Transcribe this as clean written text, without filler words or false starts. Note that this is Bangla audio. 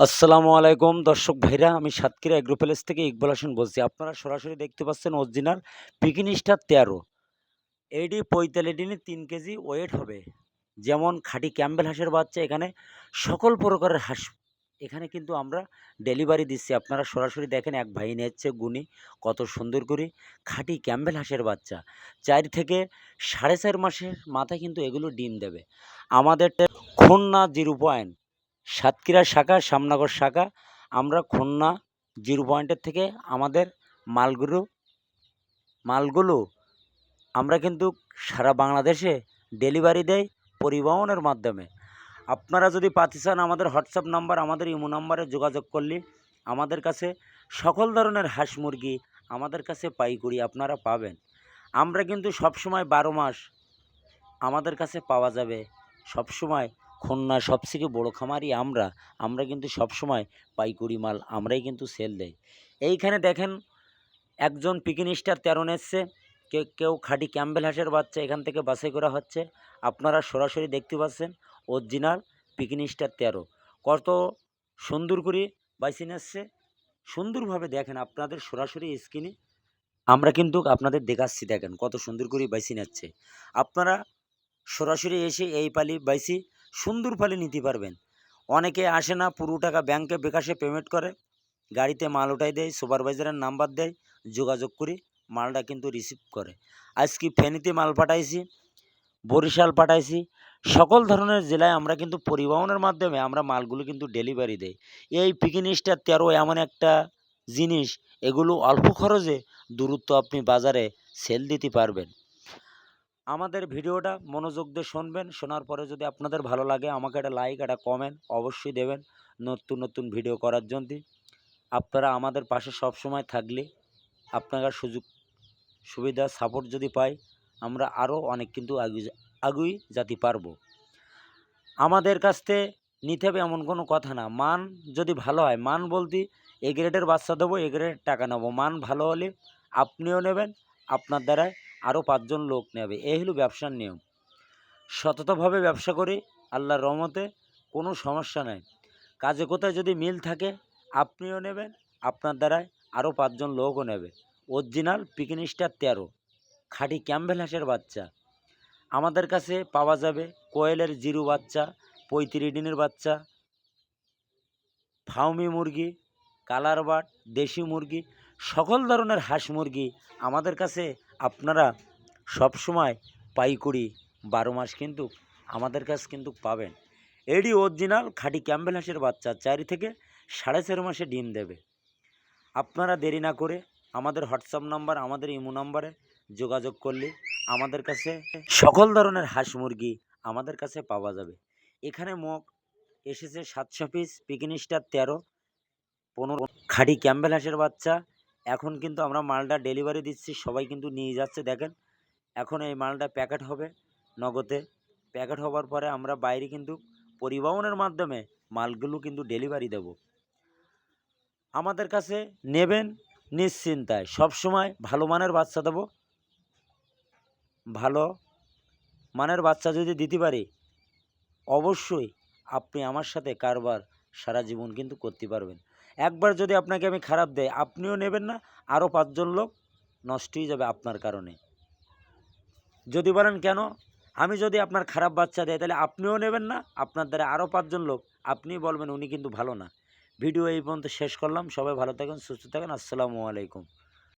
আসসালামু আলাইকুম দর্শক ভাইরা, আমি সাতক্ষীরা এগ্রো প্যালেস থেকে ইকবাল হোসেন বলছি। আপনারা সরাসরি দেখতে পাচ্ছেন অরিজিনাল পিকিন স্টার ১৩। এইটি ৪৫ দিনে ৩ কেজি ওয়েট হবে। যেমন খাঁটি ক্যাম্বেল হাঁসের বাচ্চা, এখানে সকল প্রকারের হাঁস এখানে কিন্তু আমরা ডেলিভারি দিচ্ছি। আপনারা সরাসরি দেখেন, এক ভাই নিচ্ছে গুনি কত সুন্দর করে খাঁটি ক্যাম্বেল হাঁসের বাচ্চা। ৪ থেকে ৪.৫ মাসের মাথায় কিন্তু এগুলো ডিম দেবে। আমাদের খুলনা ০ পয়েন্ট, সাতক্ষীরা শাখা, শ্যামনগর শাখা। আমরা খুলনা ০ পয়েন্টের থেকে আমাদের মালগুলো আমরা কিন্তু সারা বাংলাদেশে ডেলিভারি দেই পরিবহনের মাধ্যমে। আপনারা যদি পাতি চান, আমাদের হোয়াটসঅ্যাপ নাম্বার, আমাদের ইমো নাম্বারে যোগাযোগ করলে আমাদের কাছে সকল ধরনের হাঁস মুরগি আমাদের কাছে পাইকারি আপনারা পাবেন। আমরা কিন্তু সবসময় ১২ মাস আমাদের কাছে পাওয়া যাবে। সবসময় খুলনা সবথেকে বড় খামারি আমরা কিন্তু সবসময় পাইকারি মাল আমরাই কিন্তু সেল দেই। এইখানে দেখেন, একজন পিকিন স্টার ১৩ এসছে, কেউ খাঁটি ক্যাম্বেল হাঁসের বাচ্চা এখান থেকে বাছাই করা হচ্ছে। আপনারা সরাসরি দেখতে পাচ্ছেন অরিজিনাল পিকিন স্টার ১৩ কত সুন্দর করে বাইসে নিচ্ছে। সুন্দরভাবে দেখেন, আপনাদের সরাসরি স্ক্রিনে আমরা কিন্তু আপনাদের দেখাচ্ছি। দেখেন কত সুন্দর করে বাইসে নিচ্ছে। আপনারা সরাসরি এসে এই পালি বাইসি সুন্দর পালি নিতে পারবেন। অনেকে আসে না, পুরো টাকা ব্যাংকে বিকাশে পেমেন্ট করে, গাড়িতে মাল উঠাই দেয়, সুপারভাইজারের নাম্বার দেয়, যোগাযোগ করে মালটা কিন্তু রিসিভ করে। আজকে ফেনীতে মাল পাঠাইছি, বরিশাল পাঠাইছি, সকল ধরনের জেলায় আমরা কিন্তু পরিবহনের মাধ্যমে আমরা মালগুলো কিন্তু ডেলিভারি দেই। এই পিকিন স্টার ১৩ এমন একটা জিনিস, এগুলো অল্প খরচে দূরত্ব আপনি বাজারে সেল দিতে পারবেন। আমাদের ভিডিওটা মনোযোগ দিয়ে শুনবেন। শোনার পরে যদি আপনাদের ভালো লাগে, আমাকে একটা লাইক, একটা কমেন্ট অবশ্যই দেবেন নতুন নতুন ভিডিও করার জন্য। আপনারা আমাদের পাশে সবসময় থাকলে আপনারা সুযোগ সুবিধা সাপোর্ট যদি পাই, আমরা আরও অনেক কিন্তু আগুই যেতে পারবো। আমাদের কাছ থেকে নিতে হবে এমন কোনো কথা না। মান যদি ভালো হয়, মান বলতে এ গ্রেডের বাচ্চা দেবো, এ গ্রেডের টাকা নেবো। মান ভালো হলে আপনিও নেবেন, আপনার দ্বারায় আরও ৫ জন লোক নেবে। এই হলো ব্যবসার নিয়ম। সততভাবে ব্যবসা করি, আল্লাহর রহমতে কোনো সমস্যা নেই। কাজে কোথায় যদি মিল থাকে, আপনিও নেবেন, আপনার দ্বারায় আরও ৫ জন লোকও নেবে। অরিজিনাল পিকিন স্টার ১৩ খাঁটি ক্যাম্বেল হাঁসের বাচ্চা আমাদের কাছে পাওয়া যাবে। কোয়েলের জিরো বাচ্চা, ৩৫ দিনের বাচ্চা, ফাউমি মুরগি, কালার বার্ড, দেশি মুরগি, সকল ধরনের হাঁস মুরগি আমাদের কাছে আপনারা সবসময় পাইকারি ১২ মাস কিন্তু আমাদের কাছে কিন্তু পাবেন। এডি অরিজিনাল খাঁটি ক্যাম্বেল হাঁসের বাচ্চা ৪ থেকে ৪.৫ মাসে ডিম দেবে। আপনারা দেরি না করে আমাদের হোয়াটসঅ্যাপ নাম্বার, আমাদের ইমো নাম্বারে যোগাযোগ করলে আমাদের কাছে সকল ধরনের হাঁস মুরগি আমাদের কাছে পাওয়া যাবে। এখানে মোট এসেছে ৭০০ পিস পিকিন স্টার ১৩, ১৫ খাঁটি ক্যাম্বেল হাঁসের বাচ্চা। এখন কিন্তু আমরা মালটা ডেলিভারি দিচ্ছি, সবাই কিন্তু নিয়ে যাচ্ছে। দেখেন, এখন এই মালটা প্যাকেট হবে নগদে। প্যাকেট হওয়ার পরে আমরা বাইরে কিন্তু পরিবহনের মাধ্যমে মালগুলো কিন্তু ডেলিভারি দেব। আমাদের কাছে নেবেন নিশ্চিন্তায়, সবসময় ভালো মানের বাচ্চা দেবো। ভালো মানের বাচ্চা যদি দিতে পারি, অবশ্যই আপনি আমার সাথে কারবার সারা জীবন কিন্তু করতে পারবেন। একবার যদি আপনাকে আমি খারাপ দেই, আপনিও নেবেন না, আরও ৫ জন লোক নষ্ট হয়ে যাবে আপনার কারণে। যদি বলেন কেন, আমি যদি আপনার খারাপ বাচ্চা দেয় তাহলে আপনিও নেবেন না, আপনার দ্বারা আরও ৫ জন লোক, আপনি বলবেন উনি কিন্তু ভালো না। ভিডিও এই পর্যন্ত শেষ করলাম। সবাই ভালো থাকেন, সুস্থ থাকেন। আসসালামু আলাইকুম।